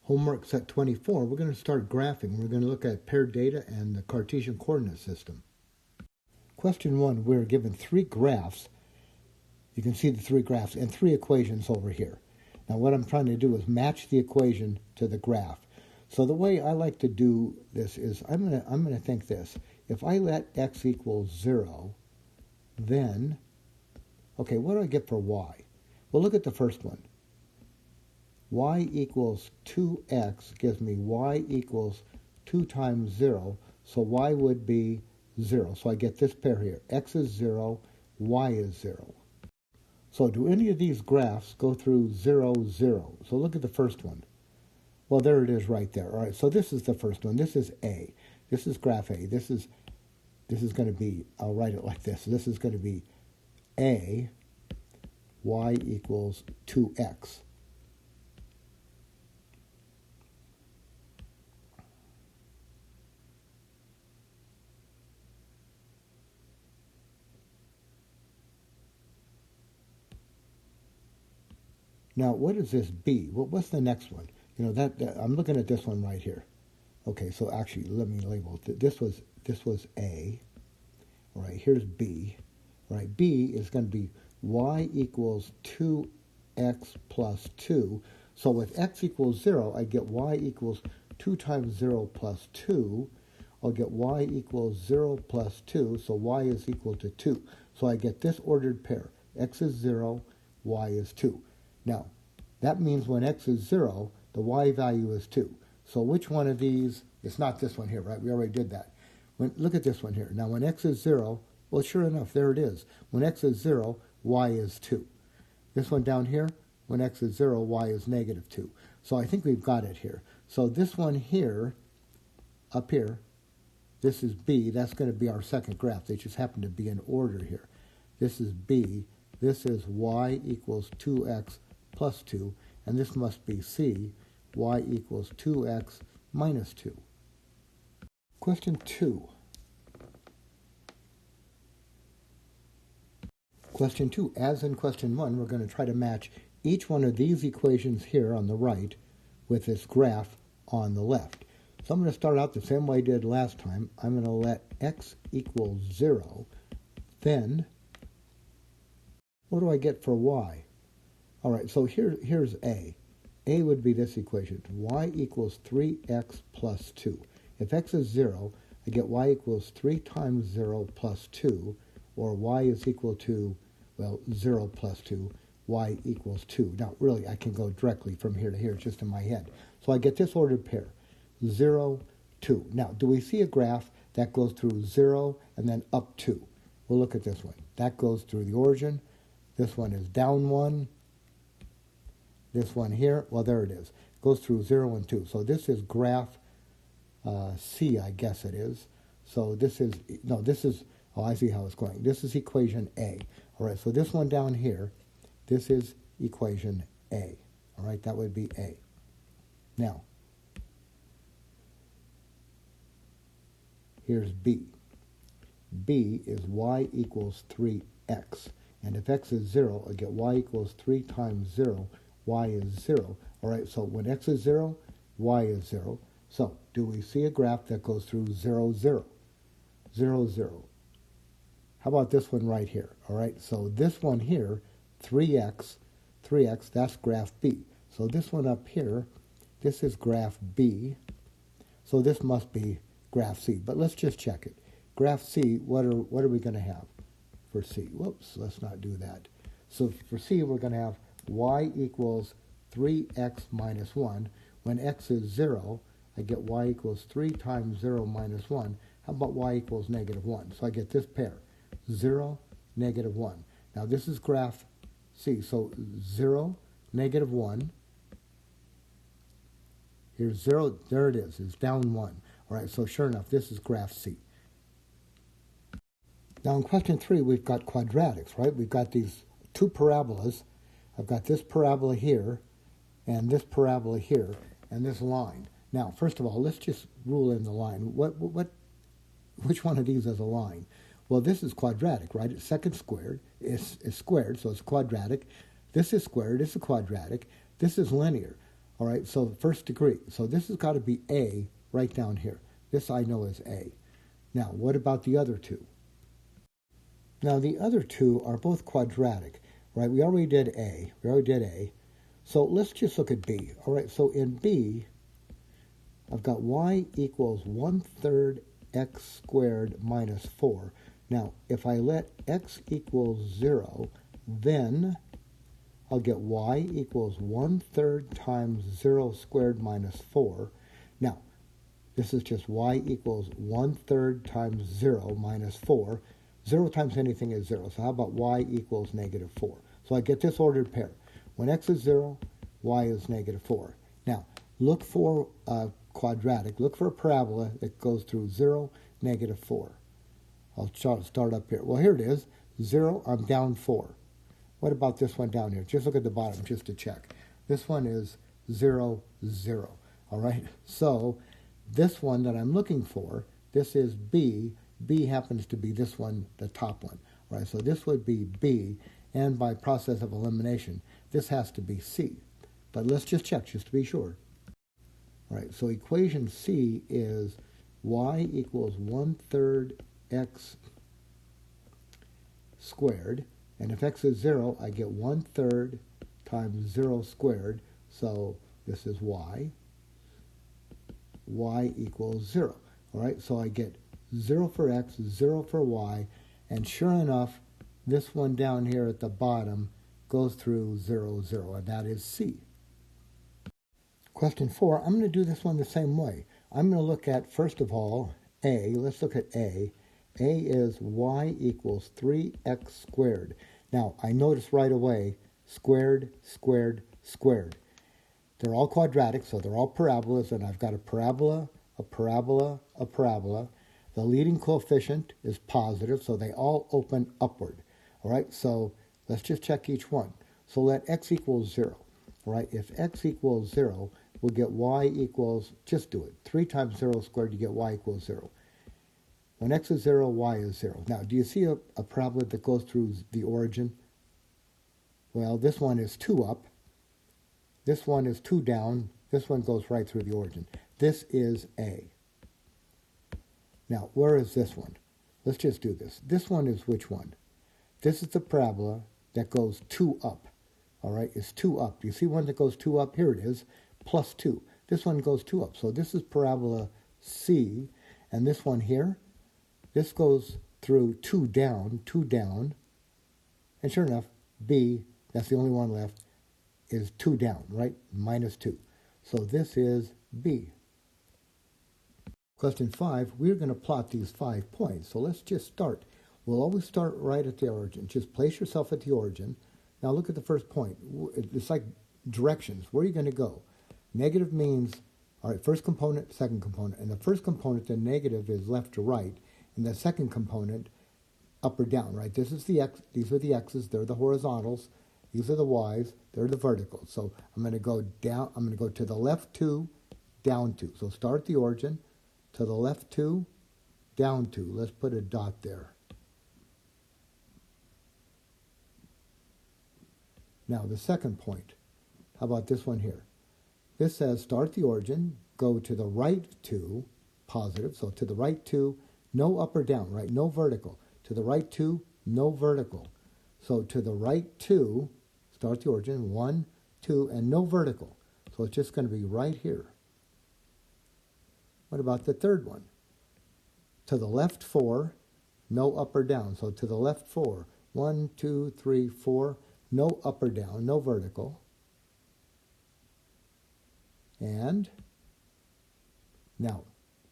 Homework set 24, we're going to start graphing. We're going to look at paired data and the Cartesian coordinate system. Question 1, we're given 3 graphs. You can see the 3 graphs and 3 equations over here. Now what I'm trying to do is match the equation to the graph. So the way I like to do this is I'm going to think this. If I let x equals 0, then, okay, what do I get for y? Well, look at the first one. Y equals 2x gives me y equals 2 times 0, so y would be 0. So I get this pair here. X is 0, y is 0. So do any of these graphs go through 0, 0? So look at the first one. Well, there it is right there. All right, so this is the first one. This is A. This is graph A. This is going to be, I'll write it like this. This is going to be A, y equals 2x. Now, what is this B? Well, what's the next one? You know, that I'm looking at this one right here. Okay, so actually, let me label it. This was A. All right, here's B. All right, B is going to be y equals 2x plus 2. So with x equals 0, I get y equals 2 times 0 plus 2. I'll get y equals 0 plus 2, so y is equal to 2. So I get this ordered pair. X is 0, y is 2. Now, that means when x is 0, the y value is 2. So which one of these, it's not this one here, right? We already did that. Look at this one here. Now, when x is 0, well, sure enough, there it is. When x is 0, y is 2. This one down here, when x is 0, y is negative 2. So I think we've got it here. So this one here, up here, this is B. That's going to be our second graph. They just happen to be in order here. This is B. This is y equals 2x plus 2, and this must be C, y equals 2x minus 2. Question 2. Question 2, as in question 1, we're going to try to match each one of these equations here on the right with this graph on the left. So I'm going to start out the same way I did last time. I'm going to let x equals 0, then what do I get for y? All right, so here's A. A would be this equation, y equals 3x plus 2. If x is 0, I get y equals 3 times 0 plus 2, or y is equal to, well, 0 plus 2, y equals 2. Now, really, I can go directly from here to here, just in my head. So I get this ordered pair, 0, 2. Now, do we see a graph that goes through 0 and then up 2? We'll look at this one. That goes through the origin. This one is down 1. This one here, well, there it is. Goes through 0 and 2. So this is graph C, I guess it is. So this is, no, this is, oh, I see how it's going. This is equation A. All right, so this one down here, this is equation A. All right, that would be A. Now, here's B. B is y equals 3x. And if x is 0, I get y equals 3 times 0. Y is 0. All right, so when x is 0, y is 0. So do we see a graph that goes through 0, 0? 0, 0. How about this one right here? All right, so this one here, 3x, that's graph B. So this one up here, this is graph B. So this must be graph C. But let's just check it. Graph C, what are we going to have for C? Whoops, let's not do that. So for C, we're going to have y equals 3x minus 1. When x is 0, I get y equals 3 times 0 minus 1. How about y equals negative 1? So I get this pair, 0, negative 1. Now this is graph C. So 0, negative 1. Here's 0. There it is. It's down 1. All right, so sure enough, this is graph C. Now in question 3, we've got quadratics, right? We've got these two parabolas. I've got this parabola here, and this parabola here, and this line. Now, first of all, let's just rule in the line. Which one of these is a line? Well, this is quadratic, right? It's second squared. It's squared, so it's quadratic. This is squared. It's a quadratic. This is linear. All right, so first degree. So this has got to be A right down here. This I know is A. Now, what about the other two? Now, the other two are both quadratic, right? We already did A. So let's just look at B. All right, so in B, I've got y equals 1/3 x squared minus 4. Now, if I let x equals 0, then I'll get y equals 1/3 times 0 squared minus 4. Now, this is just y equals 1/3 times 0 minus 4. 0 times anything is 0. So how about y equals negative 4? So I get this ordered pair. When x is 0, y is negative 4. Now, look for a quadratic. Look for a parabola that goes through 0, negative 4. I'll start up here. Well, here it is. 0, I'm down 4. What about this one down here? Just look at the bottom just to check. This one is 0, 0. All right? So this one that I'm looking for, this is B. B happens to be this one, the top one. All right? So this would be B. And by process of elimination, this has to be C. But let's just check just to be sure. All right, so equation C is y equals 1/3 x squared. And if x is 0, I get 1/3 times 0 squared. So this is y. Y equals 0. All right, so I get 0 for x, 0 for y. And sure enough, this one down here at the bottom goes through 0, 0, and that is C. Question 4, I'm going to do this one the same way. I'm going to look at, first of all, A. Let's look at A. A is y equals 3x squared. Now, I notice right away, squared, squared, squared. They're all quadratic, so they're all parabolas, and I've got a parabola, a parabola, a parabola. The leading coefficient is positive, so they all open upward. All right, so let's just check each one. So let x equals 0. All right, if x equals 0, we'll get y equals, just do it. 3 times 0 squared, you get y equals 0. When x is 0, y is 0. Now, do you see a parabola that goes through the origin? Well, this one is 2 up. This one is 2 down. This one goes right through the origin. This is A. Now, where is this one? Let's just do this. This one is which one? This is the parabola that goes 2 up. All right, it's 2 up. Do you see one that goes 2 up? Here it is, plus 2. This one goes 2 up. So this is parabola C. And this one here, this goes through 2 down, 2 down. And sure enough, B, that's the only one left, is 2 down, right? Minus 2. So this is B. Question 5, we're going to plot these 5 points. So let's just start. We'll always start right at the origin. Just place yourself at the origin. Now look at the first point. It's like directions. Where are you going to go? Negative means, all right, first component, second component. And the first component, the negative, is left to right. And the second component, up or down, right? This is the x. These are the x's. They're the horizontals. These are the y's. They're the verticals. So I'm going to go down. I'm going to go to the left 2, down 2. So start at the origin. To the left 2, down 2. Let's put a dot there. Now, the second point, how about this one here? This says start the origin, go to the right 2, positive, so to the right 2, no up or down, right? No vertical. To the right 2, no vertical. So to the right 2, start the origin, 1, 2, and no vertical. So it's just going to be right here. What about the third one? To the left 4, no up or down. So to the left 4, 1, 2, 3, 4, no up or down, no vertical. And now,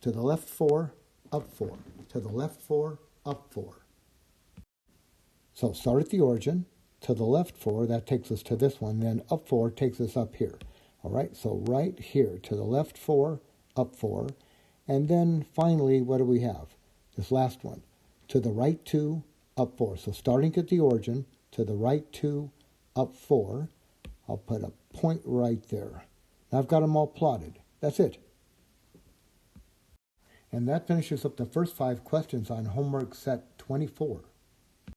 to the left 4, up 4. To the left 4, up 4. So start at the origin. To the left 4, that takes us to this one. Then up 4 takes us up here. All right, so right here, to the left 4, up 4. And then finally, what do we have? This last one. To the right 2, up 4. So starting at the origin, to the right 2, up 4. I'll put a point right there. Now I've got them all plotted. That's it. And that finishes up the first 5 questions on homework set 24.